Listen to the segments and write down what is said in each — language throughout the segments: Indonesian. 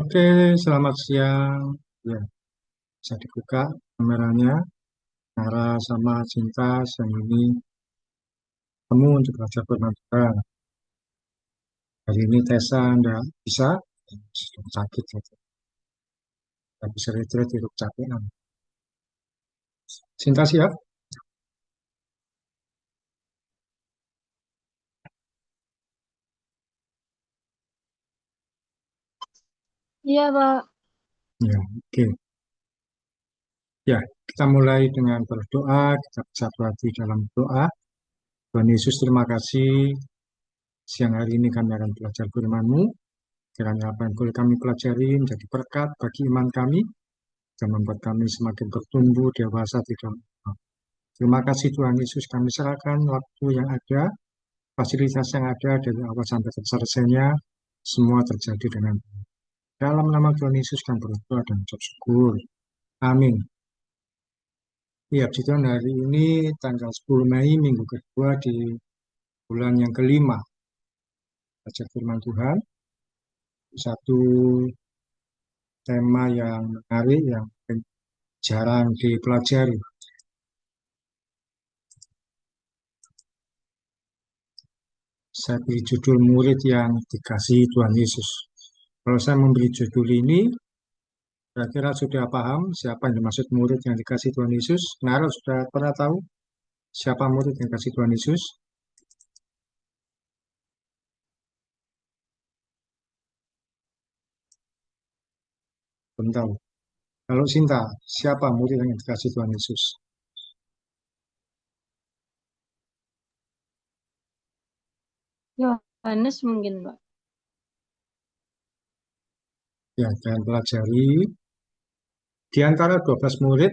Oke, selamat siang. Ya, bisa dibuka kameranya. Nara sama Cinta siang ini temu untuk belajar bermanfaat. Hari ini Tessa enggak bisa, sedang sakit gitu. Tidak bisa retreat itu kecapean. Cinta siap? Iya, Pak. Ya, oke. Ya, kita mulai dengan berdoa. Kita bersatu hati dalam doa. Tuhan Yesus, terima kasih. Siang hari ini kami akan belajar firman-Mu. Kiranya apa yang boleh kami pelajari menjadi berkat bagi iman kami dan membuat kami semakin bertumbuh dewasa di dalam iman. Terima kasih Tuhan Yesus, kami serahkan waktu yang ada, fasilitas yang ada dari awal sampai selesainya, semua terjadi dengan baik. Dalam nama Tuhan Yesus kami berdoa dan ucap syukur. Amin. Ya, puji Tuhan, hari ini tanggal 10 Mei, minggu kedua di bulan yang kelima. Baca firman Tuhan, satu tema yang menarik, yang jarang dipelajari. Saya beri judul murid yang dikasihi Tuhan Yesus. Kalau saya memberi judul ini, kira-kira sudah paham siapa yang dimaksud murid yang dikasih Tuhan Yesus? Nara sudah pernah tahu siapa murid yang dikasih Tuhan Yesus? Belum tahu. Kalau Sinta, siapa murid yang dikasih Tuhan Yesus? Yohanes mungkin, Pak. Ya, dan pelajari di antara 12 murid,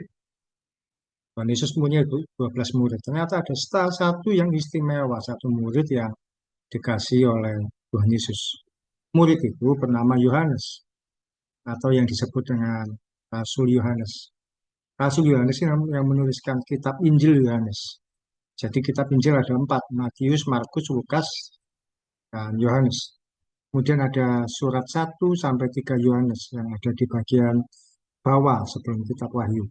Tuhan Yesus punya 12 murid. Ternyata ada salah satu yang istimewa, satu murid yang dikasih oleh Tuhan Yesus. Murid itu bernama Yohanes atau yang disebut dengan Rasul Yohanes. Rasul Yohanes ini yang menuliskan kitab Injil Yohanes. Jadi kitab Injil ada empat, Matius, Markus, Lukas, dan Yohanes. Kemudian ada surat 1 sampai 3 Yohanes yang ada di bagian bawah sebelum kitab Wahyu.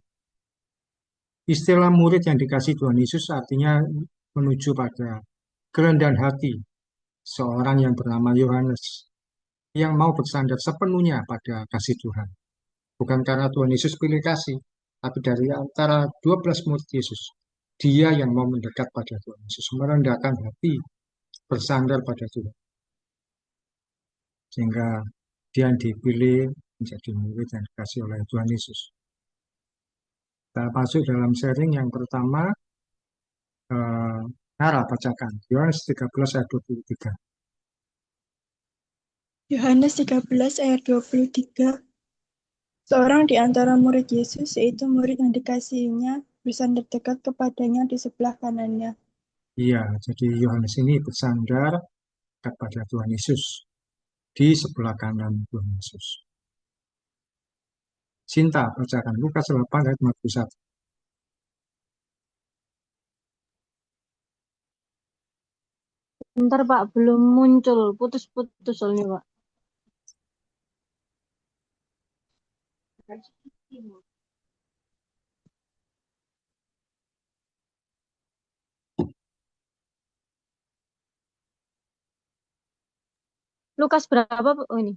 Istilah murid yang dikasih Tuhan Yesus artinya menuju pada kerendahan hati seorang yang bernama Yohanes yang mau bersandar sepenuhnya pada kasih Tuhan. Bukan karena Tuhan Yesus pilih kasih, tapi dari antara 12 murid Yesus, dia yang mau mendekat pada Tuhan Yesus, merendahkan hati, bersandar pada Tuhan. Sehingga dia yang dipilih menjadi murid yang dikasih oleh Tuhan Yesus. Kita masuk dalam sharing yang pertama, eh, Nara bacakan, Yohanes 13 ayat 23. Yohanes 13 ayat 23. Seorang di antara murid Yesus, yaitu murid yang dikasihinya, bersandar dekat kepadanya di sebelah kanannya. Iya, jadi Yohanes ini bersandar kepada Tuhan Yesus di sebelah kanan Tuhan Yesus. Sinta, bacakan Lukas 8 ayat 41. Bentar, Pak. Belum muncul. Putus-putus soalnya, Pak. Lukas berapa, Pak? Oh, ini.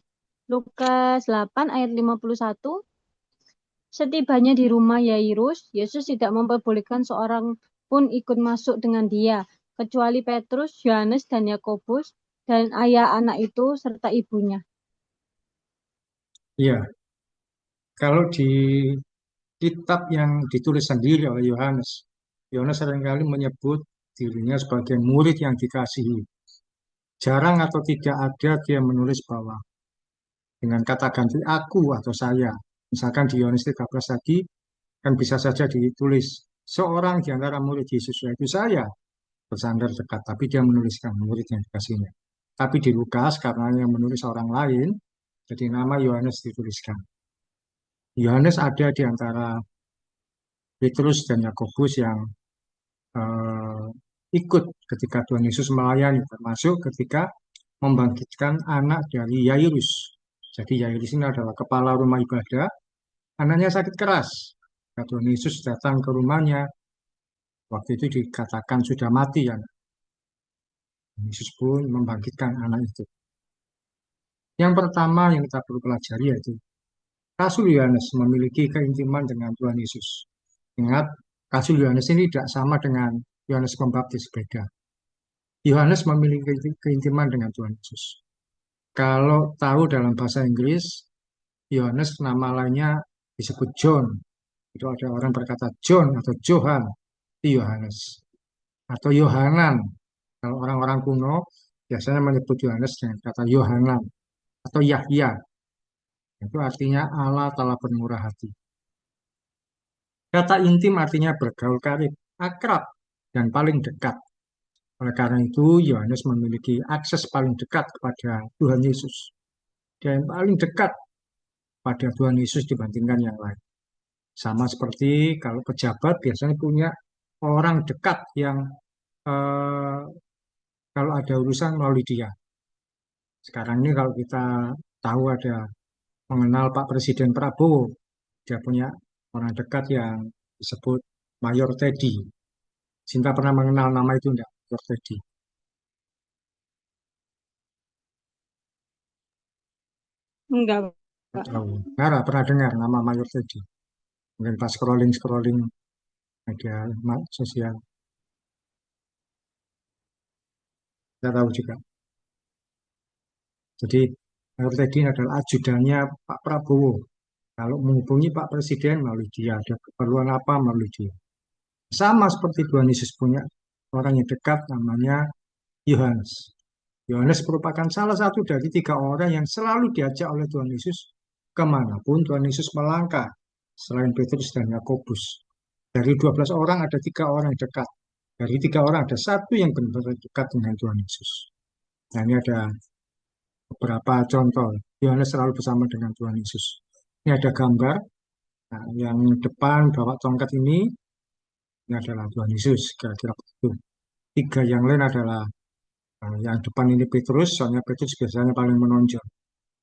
Lukas 8 ayat 51. Setibanya di rumah Yairus, Yesus tidak memperbolehkan seorang pun ikut masuk dengan dia, kecuali Petrus, Yohanes, dan Yakobus, dan ayah anak itu serta ibunya. Iya, kalau di kitab yang ditulis sendiri oleh Yohanes, Yohanes seringkali menyebut dirinya sebagai murid yang dikasihi. Jarang atau tidak ada dia menulis bahwa dengan kata ganti aku atau saya. Misalkan di Yohanes 13 tadi, kan bisa saja ditulis seorang di antara murid Yesus, yaitu saya, bersandar dekat. Tapi dia menuliskan murid yang dikasihnya. Tapi di Lukas, karena yang menulis orang lain, jadi nama Yohanes dituliskan. Yohanes ada di antara Petrus dan Yakobus yang eh, ikut ketika Tuhan Yesus melayani, termasuk ketika membangkitkan anak dari Yairus. Jadi Yairus ini adalah kepala rumah ibadah, anaknya sakit keras. Tuhan Yesus datang ke rumahnya, waktu itu dikatakan sudah mati ya. Yesus pun membangkitkan anak itu. Yang pertama yang kita perlu pelajari yaitu Rasul Yohanes memiliki keintiman dengan Tuhan Yesus. Ingat, Rasul Yohanes ini tidak sama dengan Yohanes Pembaptis, beda. Yohanes memiliki keintiman dengan Tuhan Yesus. Kalau tahu dalam bahasa Inggris, Yohanes nama lainnya disebut John. Itu ada orang berkata John atau Johan, itu Yohanes. Atau Yohanan. Kalau orang-orang kuno biasanya menyebut Yohanes dengan kata Yohanan atau Yahya. Itu artinya Allah telah bermurah hati. Kata intim artinya bergaul karib, akrab, dan paling dekat. Oleh karena itu, Yohanes memiliki akses paling dekat kepada Tuhan Yesus. Dia yang paling dekat pada Tuhan Yesus dibandingkan yang lain. Sama seperti kalau pejabat biasanya punya orang dekat yang eh, kalau ada urusan melalui dia. Sekarang ini kalau kita tahu ada mengenal Pak Presiden Prabowo, dia punya orang dekat yang disebut Mayor Teddy. Sinta pernah mengenal nama itu enggak? Mayor Teddy. Enggak, Pak. Tahu. Nggak pernah dengar nama Mayor Teddy. Mungkin pas scrolling-scrolling media sosial. Saya tahu juga. Jadi Mayor Teddy adalah ajudannya Pak Prabowo. Kalau menghubungi Pak Presiden melalui dia, ada keperluan apa melalui dia. Sama seperti Tuhan Yesus punya orang yang dekat namanya Yohanes. Yohanes merupakan salah satu dari 3 orang yang selalu diajak oleh Tuhan Yesus kemanapun Tuhan Yesus melangkah, selain Petrus dan Yakobus. Dari 12 orang ada 3 orang yang dekat. Dari 3 orang ada satu yang benar-benar dekat dengan Tuhan Yesus. Nah, ini ada beberapa contoh. Yohanes selalu bersama dengan Tuhan Yesus. Ini ada gambar. Nah, yang depan bawa tongkat ini adalah Tuhan Yesus. Kira-kira begitu. 3 yang lain adalah yang depan ini Petrus, soalnya Petrus biasanya paling menonjol.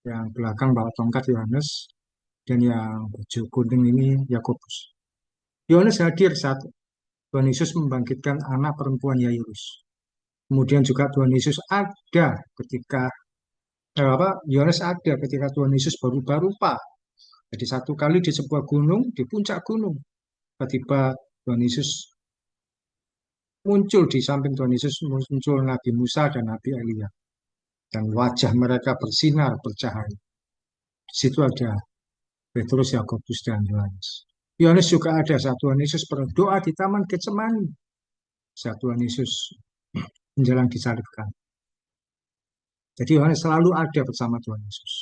Yang belakang bawa tongkat Yohanes, dan yang baju kuning ini Yakobus. Yohanes hadir saat Tuhan Yesus membangkitkan anak perempuan Yairus. Kemudian juga Tuhan Yesus ada ketika Yohanes ada ketika Tuhan Yesus berubah rupa. Jadi satu kali di sebuah gunung, di puncak gunung, tiba-tiba Tuhan Yesus muncul di samping Tuhan Yesus muncul Nabi Musa dan Nabi Elia. Dan wajah mereka bersinar, bercahaya. Di situ ada Petrus, Yakobus, dan Yohanes. Yohanes juga ada saat Tuhan Yesus berdoa di Taman Getsemani. Saat Tuhan Yesus menjelang disalibkan. Jadi Yohanes selalu ada bersama Tuhan Yesus.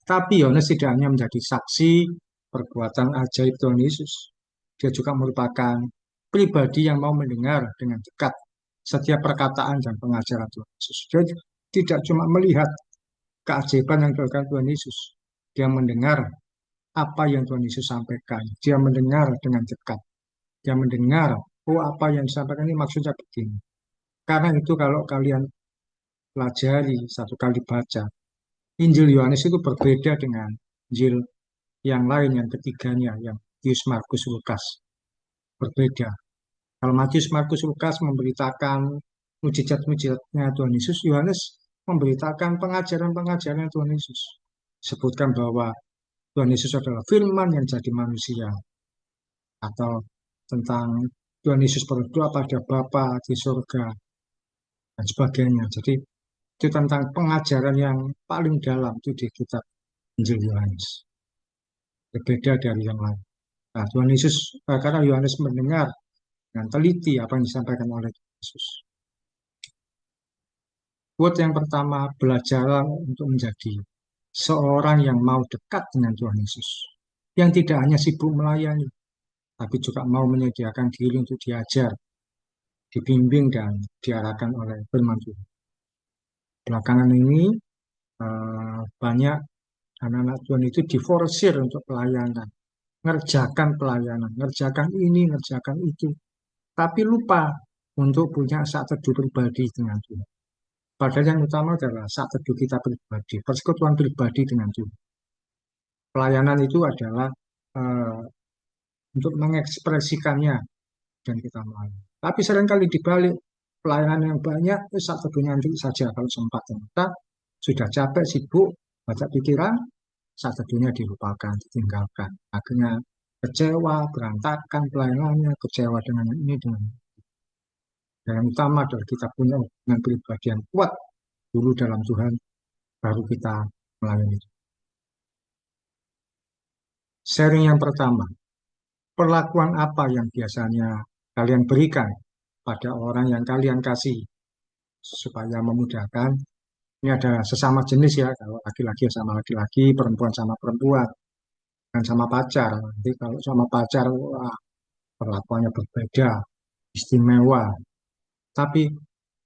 Tapi Yohanes tidak hanya menjadi saksi perbuatan ajaib Tuhan Yesus. Dia juga merupakan pribadi yang mau mendengar dengan dekat setiap perkataan dan pengajaran Tuhan Yesus. Dia tidak cuma melihat keajaiban yang dilakukan Tuhan Yesus. Dia mendengar apa yang Tuhan Yesus sampaikan. Dia mendengar dengan dekat. Dia mendengar, oh apa yang disampaikan ini maksudnya begini. Karena itu kalau kalian pelajari satu kali baca, Injil Yohanes itu berbeda dengan Injil yang lain, yang ketiganya, yang Matius, Markus, Lukas. Berbeda. Kalau Matius, Markus, Lukas memberitakan mujizat-mujizatnya Tuhan Yesus, Yohanes memberitakan pengajaran-pengajaran Tuhan Yesus. Sebutkan bahwa Tuhan Yesus adalah firman yang jadi manusia. Atau tentang Tuhan Yesus berdoa pada Bapa di surga, dan sebagainya. Jadi itu tentang pengajaran yang paling dalam itu di kitab Injil Yohanes. Berbeda dari yang lain. Nah, Tuhan Yesus, karena Yohanes mendengar dengan teliti apa yang disampaikan oleh Yesus. Quote yang pertama, belajarlah untuk menjadi seorang yang mau dekat dengan Tuhan Yesus. Yang tidak hanya sibuk melayani, tapi juga mau menyediakan diri untuk diajar, dibimbing, dan diarahkan oleh firman Tuhan. Belakangan ini banyak anak-anak Tuhan itu diforsir untuk pelayanan, ngerjakan ini, ngerjakan itu, tapi lupa untuk punya saat teduh pribadi dengan Tuhan. Padahal yang utama adalah saat teduh kita pribadi, persekutuan pribadi dengan Tuhan. Pelayanan itu adalah eh, untuk mengekspresikannya dan kita melayani. Tapi seringkali dibalik pelayanan yang banyak, saat teduhnya nanti saja kalau sempat. Kita sudah capek, sibuk, banyak pikiran, saat teduhnya dilupakan, ditinggalkan. Akhirnya kecewa, berantakan pelayanannya, kecewa dengan ini, dengan ini. Yang utama adalah kita punya hubungan pribadi yang kuat dulu dalam Tuhan, baru kita melayani. Sharing yang pertama, perlakuan apa yang biasanya kalian berikan pada orang yang kalian kasih supaya memudahkan. Ini ada sesama jenis ya, kalau laki-laki sama laki-laki, perempuan sama perempuan, dan sama pacar. Nanti kalau sama pacar, wah, perlakuannya berbeda, istimewa. Tapi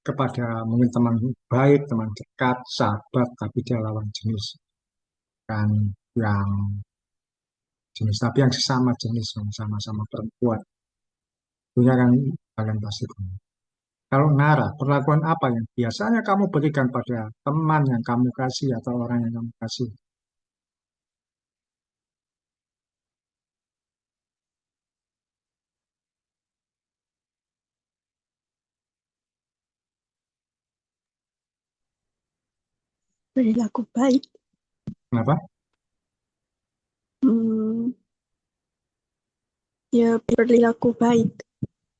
kepada mungkin teman baik, teman dekat, sahabat, tapi dia lawan jenis. Dan yang jenis, tapi yang sesama jenis, yang sama-sama perempuan. Punya kan kalian pasti punya. Kalau Nara, perlakuan apa yang biasanya kamu berikan pada teman yang kamu kasih atau orang yang kamu kasih? Perilaku baik. Kenapa? Hmm, ya perilaku baik.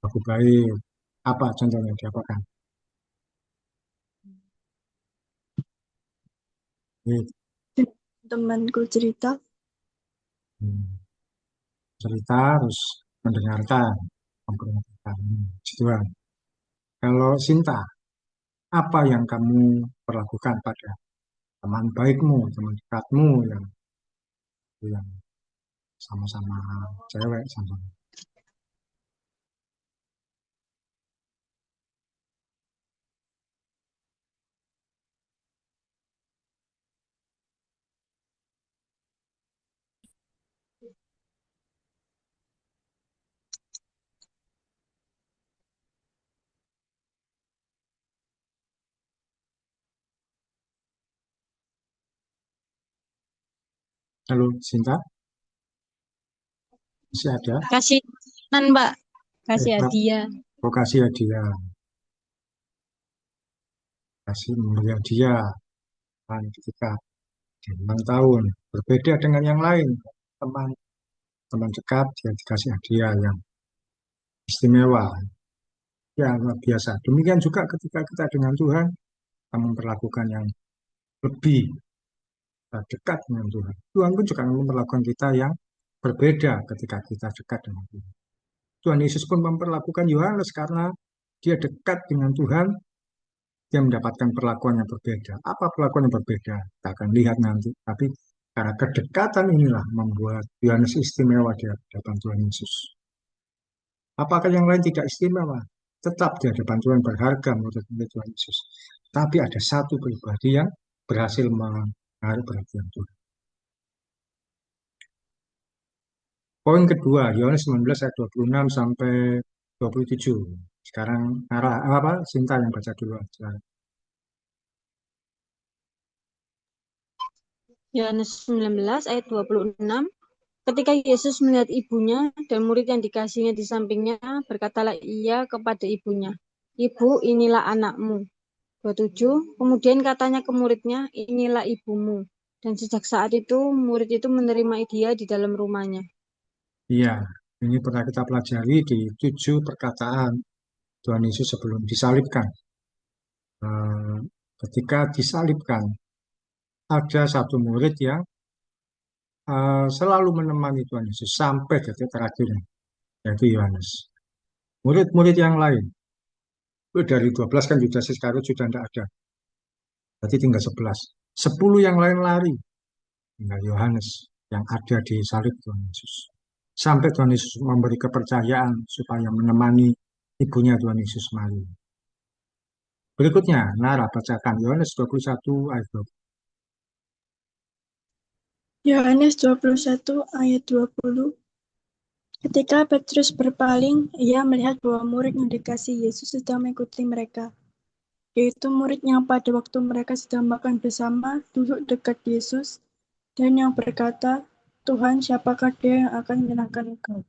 Aku baik. Apa contohnya diapakan? Ini, Temanku cerita, cerita harus mendengarkan, memperhatikan. Gitu kan. Kalau Sinta, apa yang kamu perlakukan pada teman baikmu, teman dekatmu yang sama-sama cewek, sama. Halo Sinta, masih ada? Kasih Mbak, kasih Mbak, hadiah. kau kasih hadiah, kasih memberi hadiah kan, ketika dia ulang tahun. Berbeda dengan yang lain, teman teman dekat dia dikasih hadiah yang istimewa, ya luar biasa. Demikian juga ketika kita dengan Tuhan, kita memperlakukan yang lebih dekat dengan Tuhan. Tuhan pun juga memperlakukan kita yang berbeda ketika kita dekat dengan Tuhan. Tuhan Yesus pun memperlakukan Yohanes karena dia dekat dengan Tuhan, dia mendapatkan perlakuan yang berbeda. Apa perlakuan yang berbeda? Kita akan lihat nanti. Tapi karena kedekatan inilah membuat Yohanes istimewa di hadapan Tuhan Yesus. Apakah yang lain tidak istimewa? Tetap di hadapan Tuhan berharga menurut Tuhan Yesus. Tapi ada satu pribadi yang berhasil menarik perhatian Tuhan. Poin kedua, Yohanes 19 ayat 26 sampai 27. Sekarang arah apa? Sinta yang baca dulu aja. Yohanes 19 ayat 26. Ketika Yesus melihat ibunya dan murid yang dikasihnya di sampingnya, berkatalah ia kepada ibunya, "Ibu, inilah anakmu." 27. Kemudian katanya ke muridnya, "Inilah ibumu." Dan sejak saat itu, murid itu menerima dia di dalam rumahnya. Iya, ini pernah kita pelajari di 7 perkataan Tuhan Yesus sebelum disalibkan. Eh, Ketika disalibkan, ada satu murid yang selalu menemani Tuhan Yesus sampai detik terakhirnya, yaitu Yohanes. Murid-murid yang lain, itu dari 12 kan Yudas Iskariot sudah tidak ada, berarti tinggal 11. 10 yang lain lari, tinggal Yohanes yang ada di salib Tuhan Yesus. Sampai Tuhan Yesus memberi kepercayaan supaya menemani ibunya Tuhan Yesus mari. Berikutnya, Nara bacakan Yohanes 21 ayat 20. Yohanes 21 ayat 20. Ketika Petrus berpaling, ia melihat bahwa murid yang dikasihi Yesus sedang mengikuti mereka. yaitu murid yang pada waktu mereka sedang makan bersama duduk dekat Yesus dan yang berkata, Tuhan, siapakah dia yang akan menyalahkan engkau?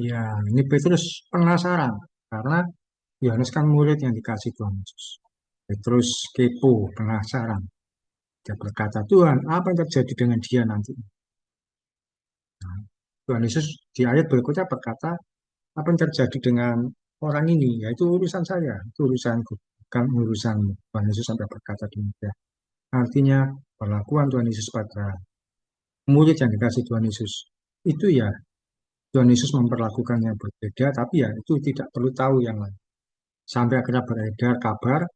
Ya, ini Petrus penasaran karena Yohanes kan murid yang dikasih Tuhan Yesus. Petrus kepo, penasaran. Dia berkata, Tuhan, apa yang terjadi dengan dia nanti? Nah, Tuhan Yesus di ayat berikutnya berkata, apa yang terjadi dengan orang ini? Ya itu urusan saya, itu urusanku, bukan urusanmu. Tuhan Yesus sampai berkata demikian. Artinya, perlakuan Tuhan Yesus pada murid yang dikasih Tuhan Yesus, itu ya Tuhan Yesus memperlakukannya berbeda, tapi ya itu tidak perlu tahu yang lain. Sampai akhirnya beredar kabar,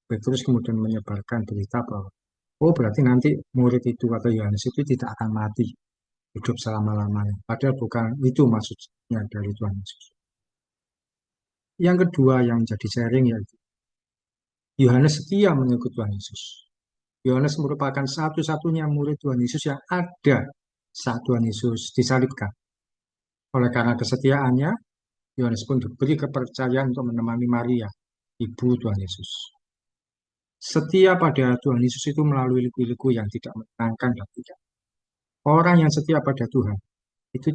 Petrus kemudian menyebarkan berita bahwa, oh berarti nanti murid itu atau Yohanes itu tidak akan mati, hidup selama-lamanya. Padahal bukan itu maksudnya dari Tuhan Yesus. Yang kedua yang jadi sharing yaitu Yohanes setia mengikut Tuhan Yesus. Yohanes merupakan satu-satunya murid Tuhan Yesus yang ada saat Tuhan Yesus disalibkan. Oleh karena kesetiaannya, Yohanes pun diberi kepercayaan untuk menemani Maria, ibu Tuhan Yesus. Setia pada Tuhan Yesus itu melalui liku-liku yang tidak menyenangkan dan tidak. Orang yang setia pada Tuhan itu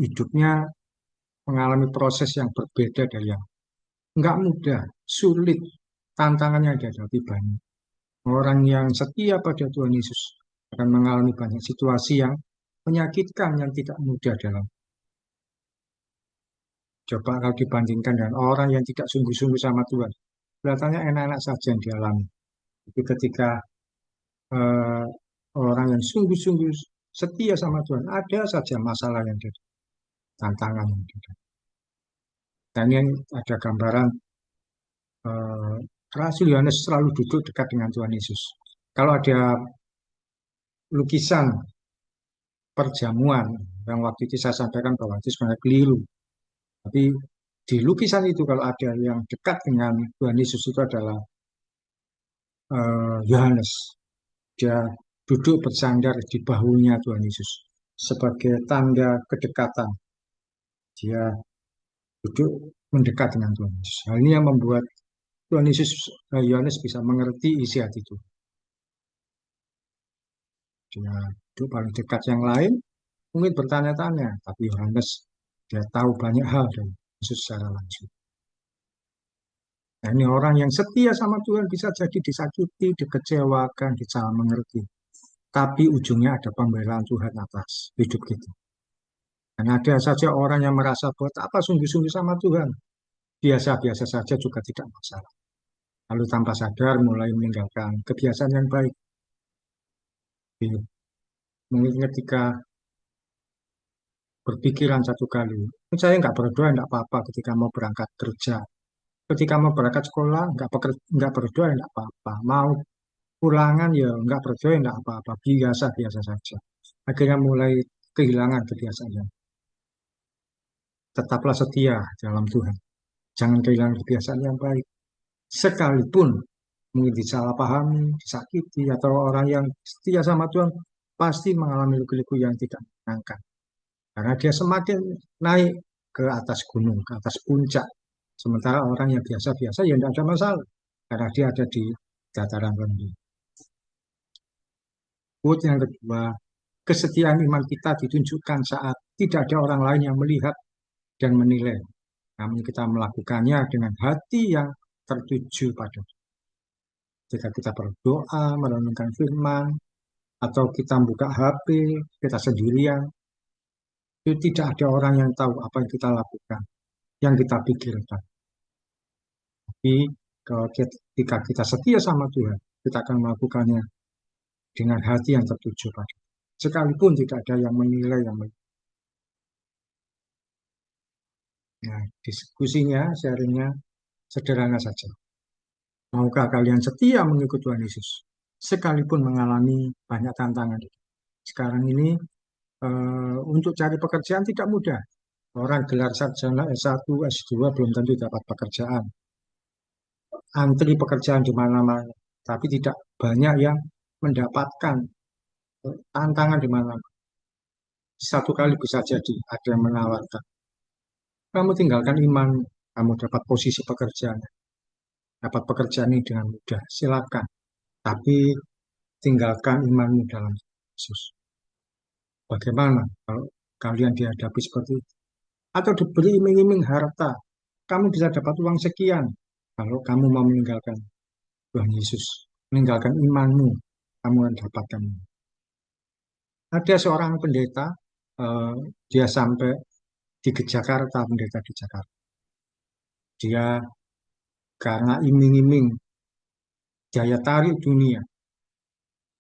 hidupnya mengalami proses yang berbeda dari yang enggak mudah, sulit, tantangannya dihadapi banyak. Orang yang setia pada Tuhan Yesus akan mengalami banyak situasi yang menyakitkan yang tidak mudah dalam. Coba kalau dibandingkan dengan orang yang tidak sungguh-sungguh sama Tuhan, kelihatannya enak-enak saja yang dialami. Tapi ketika eh, orang yang sungguh-sungguh setia sama Tuhan, ada saja masalah yang ada, tantangan yang ada. Dan ini ada gambaran Rasul Yohanes selalu duduk dekat dengan Tuhan Yesus. Kalau ada lukisan perjamuan yang waktu itu saya sampaikan bahwa itu sebenarnya keliru. Tapi di lukisan itu kalau ada yang dekat dengan Tuhan Yesus itu adalah Yohanes. Dia duduk bersandar di bahunya Tuhan Yesus sebagai tanda kedekatan. Dia duduk mendekat dengan Tuhan Yesus. Hal ini yang membuat Tuhan Yesus Yohanes bisa mengerti isi hati itu. Dia duduk paling dekat, yang lain mungkin bertanya-tanya, tapi Yohanes dia tahu banyak hal dari Yesus secara langsung. Nah, ini orang yang setia sama Tuhan bisa jadi disakiti, dikecewakan, salah mengerti. Tapi ujungnya ada pembelaan Tuhan atas hidup kita. Dan ada saja orang yang merasa buat apa sungguh-sungguh sama Tuhan. Biasa-biasa saja juga tidak masalah. Lalu tanpa sadar mulai meninggalkan kebiasaan yang baik. Jadi, mungkin ketika berpikiran satu kali, saya nggak berdoa, nggak apa-apa ketika mau berangkat kerja. Ketika mau berangkat sekolah, nggak berdoa, nggak apa-apa. Mau pulangan ya nggak berdoa, nggak apa-apa. Biasa-biasa saja. Akhirnya mulai kehilangan kebiasaannya. Tetaplah setia dalam Tuhan. Jangan kehilangan kebiasaan yang baik. Sekalipun mungkin disalahpahami, disakiti, atau orang yang setia sama Tuhan pasti mengalami liku-liku yang tidak menyenangkan. Karena dia semakin naik ke atas gunung, ke atas puncak. Sementara orang yang biasa-biasa ya tidak ada masalah. Karena dia ada di dataran rendah. Quote yang kedua, kesetiaan iman kita ditunjukkan saat tidak ada orang lain yang melihat dan menilai. Namun kita melakukannya dengan hati yang tertuju pada. Jika kita berdoa, merenungkan firman, atau kita buka HP, kita sendirian, itu tidak ada orang yang tahu apa yang kita lakukan, yang kita pikirkan. Tapi ketika kita setia sama Tuhan, kita akan melakukannya dengan hati yang tertuju pada. Sekalipun tidak ada yang menilai, Nah, diskusinya, sharingnya sederhana saja. Maukah kalian setia mengikut Tuhan Yesus? Sekalipun mengalami banyak tantangan. Sekarang ini untuk cari pekerjaan tidak mudah. Orang gelar sarjana S1, S2 belum tentu dapat pekerjaan. Antri pekerjaan di mana-mana, tapi tidak banyak yang mendapatkan tantangan di mana. Satu kali bisa jadi ada yang menawarkan. Kamu tinggalkan iman, kamu dapat posisi pekerjaan. dapat pekerjaan ini dengan mudah, silakan. Tapi tinggalkan imanmu dalam Yesus. Bagaimana kalau kalian dihadapi seperti itu? Atau diberi iming-iming harta, kamu bisa dapat uang sekian. Kalau kamu mau meninggalkan Tuhan Yesus, meninggalkan imanmu, kamu akan dapatkan. Ada seorang pendeta, dia sampai di Jakarta, pendeta di Jakarta. Dia karena iming-iming daya tarik dunia,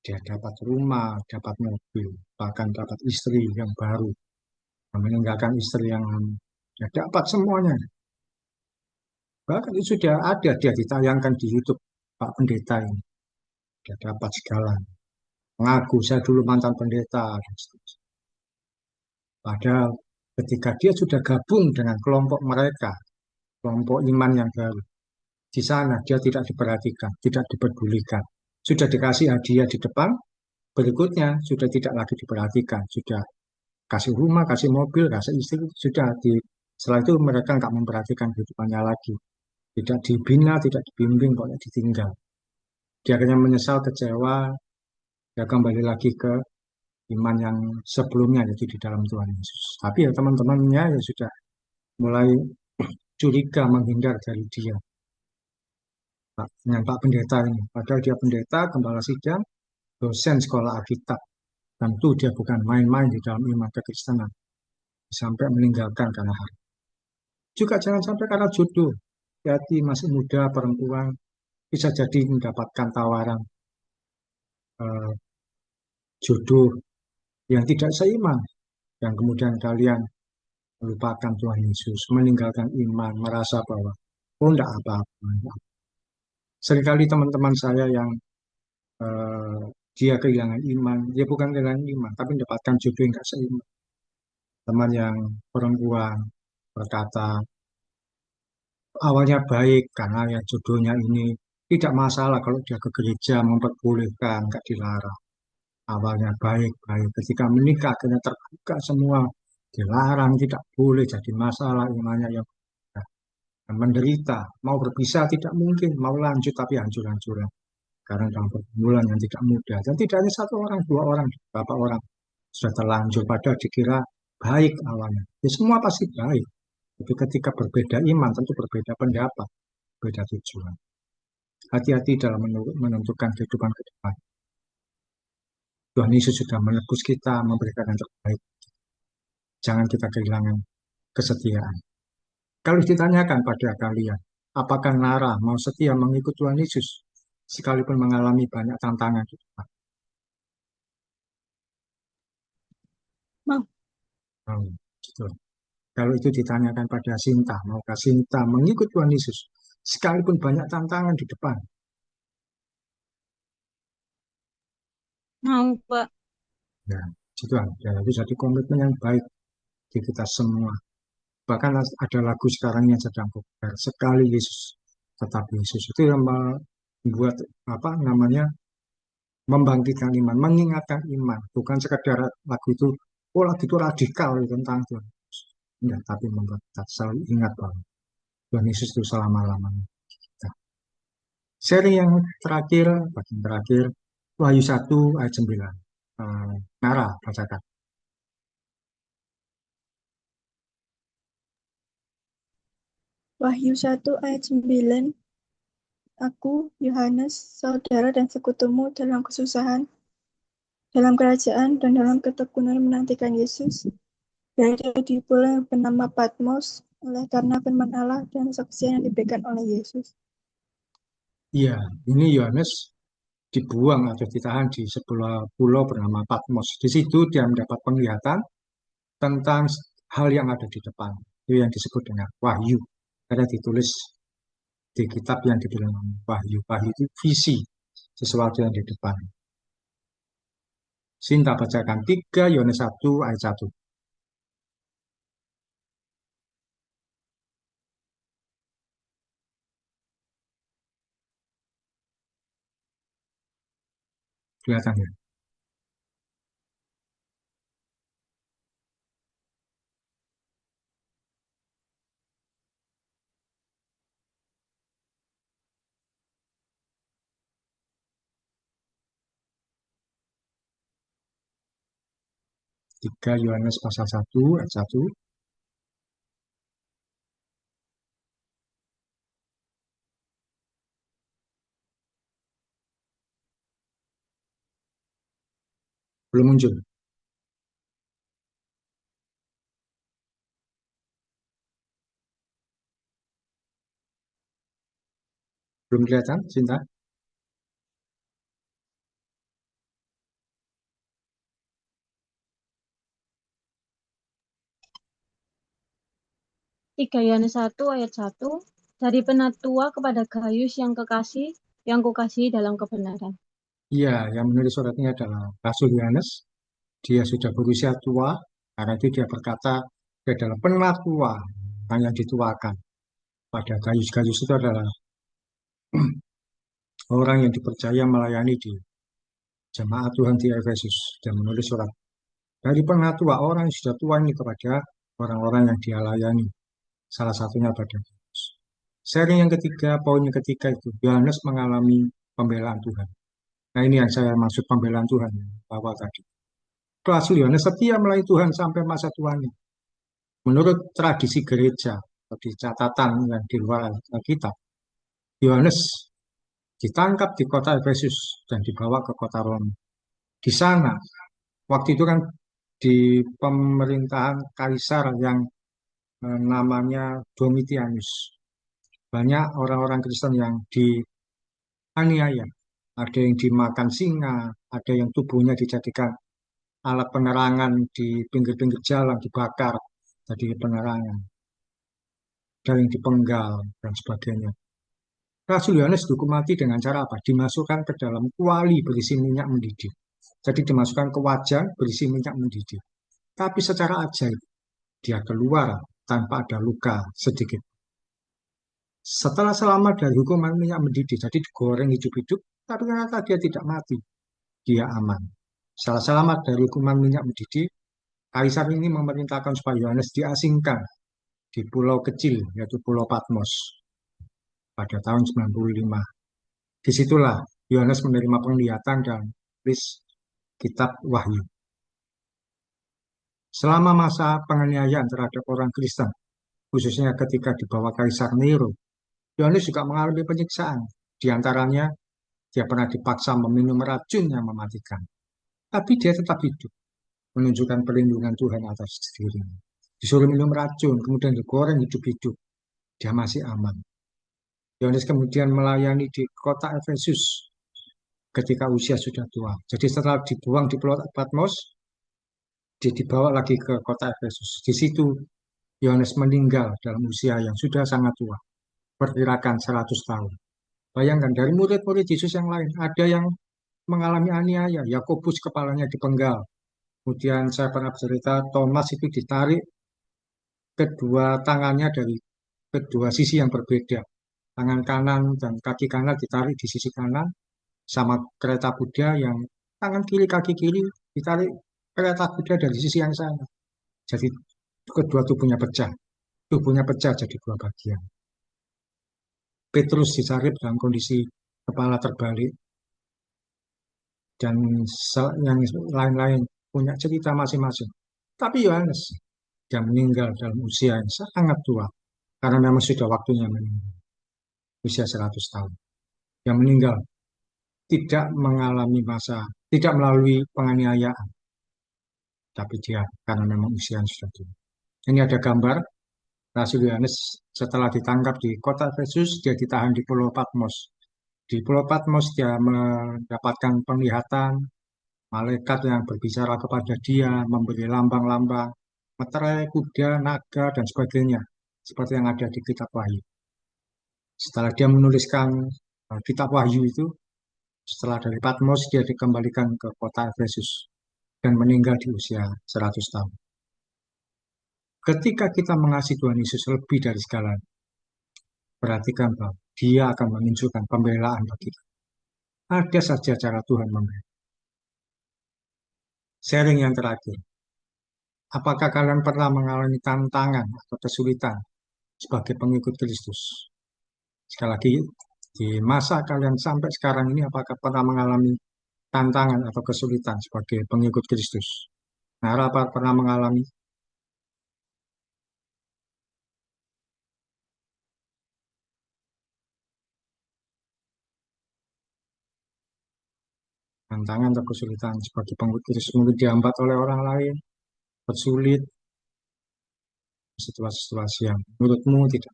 dia dapat rumah, dapat mobil, bahkan dapat istri yang baru, meninggalkan istri yang dia dapat semuanya. Bahkan itu sudah ada, dia ditayangkan di YouTube, Pak Pendeta ini. Dia dapat segala. Mengaku, saya dulu mantan pendeta. Dan seterusnya. Padahal ketika dia sudah gabung dengan kelompok mereka, kelompok iman yang baru, di sana dia tidak diperhatikan, tidak dipedulikan. Sudah dikasih hadiah di depan, berikutnya sudah tidak lagi diperhatikan. Sudah kasih rumah, kasih mobil, kasih istri, sudah setelah itu mereka nggak memperhatikan kehidupannya lagi. Tidak dibina, tidak dibimbing, pokoknya ditinggal. Dia akhirnya menyesal, kecewa, dia kembali lagi ke iman yang sebelumnya, yaitu di dalam Tuhan Yesus. Tapi ya teman-temannya ya sudah mulai curiga, menghindar dari dia. Dengan Pak Pendeta ini. Padahal dia pendeta, gembala sidang, dosen sekolah Alkitab. Tentu dia bukan main-main di dalam iman kekristenan. Sampai meninggalkan karena harta. Juga jangan sampai karena jodoh. Hati masih muda, perempuan, bisa jadi mendapatkan tawaran jodoh yang tidak seiman. Yang kemudian kalian melupakan Tuhan Yesus, meninggalkan iman, merasa bahwa, oh enggak apa-apa. Seringkali teman-teman saya yang eh, dia kehilangan iman, dia bukan kehilangan iman, tapi mendapatkan jodoh yang enggak seiman. Teman yang perempuan berkata, awalnya baik karena ya jodohnya ini tidak masalah kalau dia ke gereja memperbolehkan, enggak dilarang. Awalnya baik-baik, ketika menikah akhirnya terbuka semua, dilarang, tidak boleh, jadi masalah imannya yang menderita, mau berpisah tidak mungkin, mau lanjut tapi hancur-hancuran. Karena dalam pergumulan yang tidak mudah. Dan tidak hanya satu orang, dua orang, beberapa orang sudah terlanjur padahal dikira baik awalnya. Ya, semua pasti baik. Tapi ketika berbeda iman, tentu berbeda pendapat, beda tujuan. Hati-hati dalam menentukan kehidupan ke depan. Tuhan Yesus sudah menebus kita, memberikan yang terbaik. Jangan kita kehilangan kesetiaan. Kalau ditanyakan pada kalian, apakah Nara mau setia mengikut Tuhan Yesus sekalipun mengalami banyak tantangan di depan? Mau. Gitu. Kalau itu ditanyakan pada Sinta, maukah Sinta mengikut Tuhan Yesus sekalipun banyak tantangan di depan? Mau, Pak. Ya, itu itu jadi komitmen yang baik di kita semua. Bahkan ada lagu sekarang yang sedang populer, sekali Yesus, tetap Yesus. Itu yang membuat apa namanya membangkitkan iman, mengingatkan iman, bukan sekedar lagu itu, oh lagu itu radikal tentang Tuhan. Enggak, tapi membuat kita selalu ingat bahwa Tuhan Yesus itu selama-lamanya. Seri yang terakhir, bagian terakhir, Wahyu 1 ayat 9. Nara, bacakan. Wahyu 1 ayat 9. Aku, Yohanes, saudara dan sekutumu dalam kesusahan, dalam kerajaan, dan dalam ketekunan menantikan Yesus, berada di pulau yang bernama Patmos, oleh karena firman Allah dan saksian yang diberikan oleh Yesus. Iya, ini Yohanes dibuang atau ditahan di sebuah pulau bernama Patmos. Di situ dia mendapat penglihatan tentang hal yang ada di depan. Itu yang disebut dengan wahyu. Karena ditulis di kitab yang dibilang wahyu. Wahyu itu visi sesuatu yang di depan. Sinta bacakan 3 Yohanes 1 ayat 1. Kelihatan ya. 3 Yohanes pasal 1 ayat 1. Belum muncul. Belum kelihatan, Cinta? Tiga Yohanes 1 ayat 1. Dari penatua kepada Gayus yang kukasihi dalam kebenaran. Iya, yang menulis surat ini adalah Rasul Yohanes. Dia sudah berusia tua, karena itu dia berkata, dia adalah penatua yang dituakan. Pada Gayus-Gayus itu adalah orang yang dipercaya melayani di jemaat Tuhan di Efesus dan menulis surat. Dari penatua orang yang sudah tua ini kepada orang-orang yang dia layani. Salah satunya pada Yesus. Seri yang ketiga, poin yang ketiga itu, Yohanes mengalami pembelaan Tuhan. Nah ini yang saya maksud pembelaan Tuhan, bahwa tadi. Rasul Yohanes setia melayani Tuhan sampai masa tuanya. Menurut tradisi gereja, di catatan yang di luar Alkitab, Yohanes ditangkap di kota Efesus dan dibawa ke kota Roma. Di sana, waktu itu kan di pemerintahan kaisar yang namanya Domitianus. Banyak orang-orang Kristen yang dianiaya. Ada yang dimakan singa, ada yang tubuhnya dijadikan alat penerangan di pinggir-pinggir jalan, dibakar jadi penerangan. Ada yang dipenggal, dan sebagainya. Rasul Yohanes dihukum mati dengan cara apa? Dimasukkan ke dalam kuali berisi minyak mendidih. Jadi dimasukkan ke wajan berisi minyak mendidih. Tapi secara ajaib, dia keluar tanpa ada luka sedikit. Setelah selamat dari hukuman minyak mendidih, jadi digoreng hidup-hidup, tapi ternyata dia tidak mati. Dia aman. Setelah selamat dari hukuman minyak mendidih, Kaisar ini memerintahkan supaya Yohanes diasingkan di pulau kecil, yaitu Pulau Patmos, pada tahun 95. Disitulah Yohanes menerima penglihatan dan tulis kitab Wahyu. Selama masa penganiayaan terhadap orang Kristen, khususnya ketika di bawah Kaisar Nero, Yohanes juga mengalami penyiksaan. Di antaranya, dia pernah dipaksa meminum racun yang mematikan. Tapi dia tetap hidup, menunjukkan perlindungan Tuhan atas dirinya. Disuruh minum racun, kemudian digoreng hidup-hidup. Dia masih aman. Yohanes kemudian melayani di kota Efesus ketika usia sudah tua. Jadi setelah dibuang di Pulau Patmos, dia dibawa lagi ke kota Efesus. Di situ Yohanes meninggal dalam usia yang sudah sangat tua, perkirakan 100 tahun. Bayangkan dari murid-murid Yesus yang lain, ada yang mengalami aniaya, Yakobus kepalanya dipenggal. Kemudian saya pernah cerita, Thomas itu ditarik kedua tangannya dari kedua sisi yang berbeda. Tangan kanan dan kaki kanan ditarik di sisi kanan, sama kereta kuda yang tangan kiri, kaki kiri ditarik kereta kuda dari sisi yang sama. Jadi kedua tubuhnya pecah. Tubuhnya pecah jadi dua bagian. Petrus disalib dalam kondisi kepala terbalik. Dan yang lain-lain punya cerita masing-masing. Tapi Yohanes, dia meninggal dalam usia yang sangat tua. Karena memang sudah waktunya meninggal. Usia 100 tahun. Yang meninggal tidak mengalami tidak melalui penganiayaan. Tapi dia karena memang usia yang sudah tua. Ini ada gambar Rasul Yohanes setelah ditangkap di kota Efesus, dia ditahan di Pulau Patmos. Di Pulau Patmos dia mendapatkan penglihatan, malaikat yang berbicara kepada dia, memberi lambang-lambang, meterai, kuda, naga, dan sebagainya. Seperti yang ada di kitab Wahyu. Setelah dia menuliskan kitab Wahyu itu, setelah dari Patmos, dia dikembalikan ke kota Efesus dan meninggal di usia 100 tahun. Ketika kita mengasihi Tuhan Yesus lebih dari segalanya, perhatikan bahwa dia akan menunjukkan pembelaan bagi kita. Ada saja cara Tuhan membela. Sharing yang terakhir. Apakah kalian pernah mengalami tantangan atau kesulitan sebagai pengikut Kristus? Sekali lagi, di masa kalian sampai sekarang ini, apakah pernah mengalami tantangan atau kesulitan sebagai pengikut Kristus? Nara apa pernah mengalami tantangan atau kesulitan sebagai pengikut Kristus mungkin dihambat oleh orang lain, bersulit, situasi-situasi yang menurutmu tidak?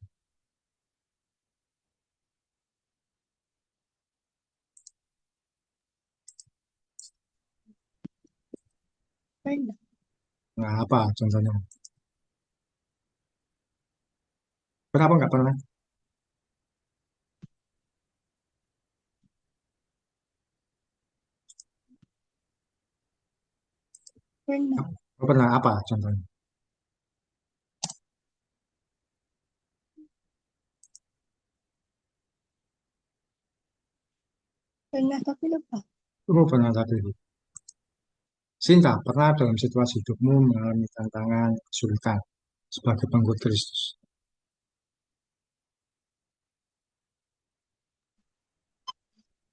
Pernah, Nah, apa contohnya? Kenapa nggak pernah? pernah, Nggak pernah apa contohnya? pernah tapi lupa. Oh, pernah tadi. Sinta, pernah dalam situasi hidupmu mengalami tantangan, kesulitan sebagai pengikut Kristus?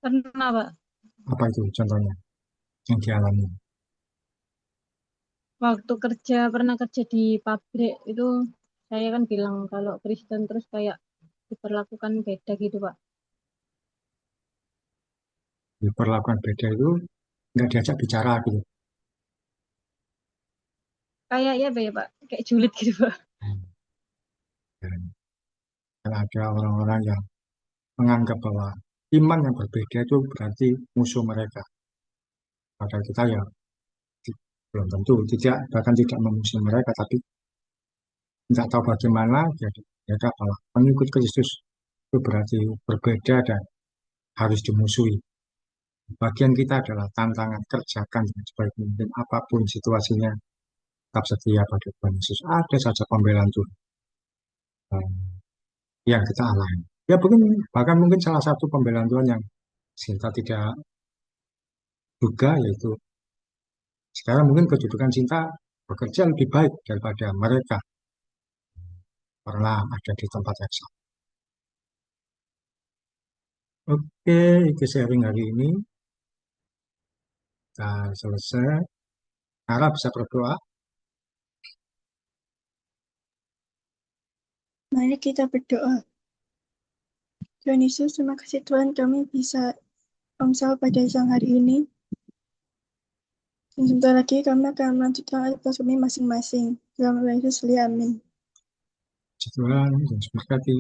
Pernah, Pak. Apa itu contohnya yang dialami? Waktu kerja, pernah kerja di pabrik itu, saya kan bilang kalau Kristen terus kayak diperlakukan beda gitu, Pak. Diperlakukan beda itu nggak diajak bicara gitu. Kayak ya, Pak, ya, Pak. Kayak julid gitu, Pak. Dan ada orang-orang yang menganggap bahwa iman yang berbeda itu berarti musuh mereka. Padahal kita ya belum tentu tidak, bahkan tidak memusuhi mereka, tapi tidak tahu bagaimana jadi mereka bahwa mengikut Kristus itu berarti berbeda dan harus dimusuhi. Bagian kita adalah tantangan kerjakan dengan sebaik mungkin apapun situasinya, tetap setia pada Tuhan Yesus. Ada saja pembelaan Tuhan yang kita alami. Ya mungkin bahkan mungkin salah satu pembelaan Tuhan yang kita tidak duga yaitu sekarang mungkin kedudukan cinta bekerja lebih baik daripada mereka pernah ada di tempat yang sama. Oke, itu sharing hari ini. Kita selesai. Harap bisa berdoa. Mari kita berdoa. Tuhan Yesus, terima kasih Tuhan kami bisa omsal pada siang hari ini. Dan sebentar lagi kami akan melanjutkan aktivitas kami masing-masing. Dalam nama Yesus, amin. Tuhan, dan berkati.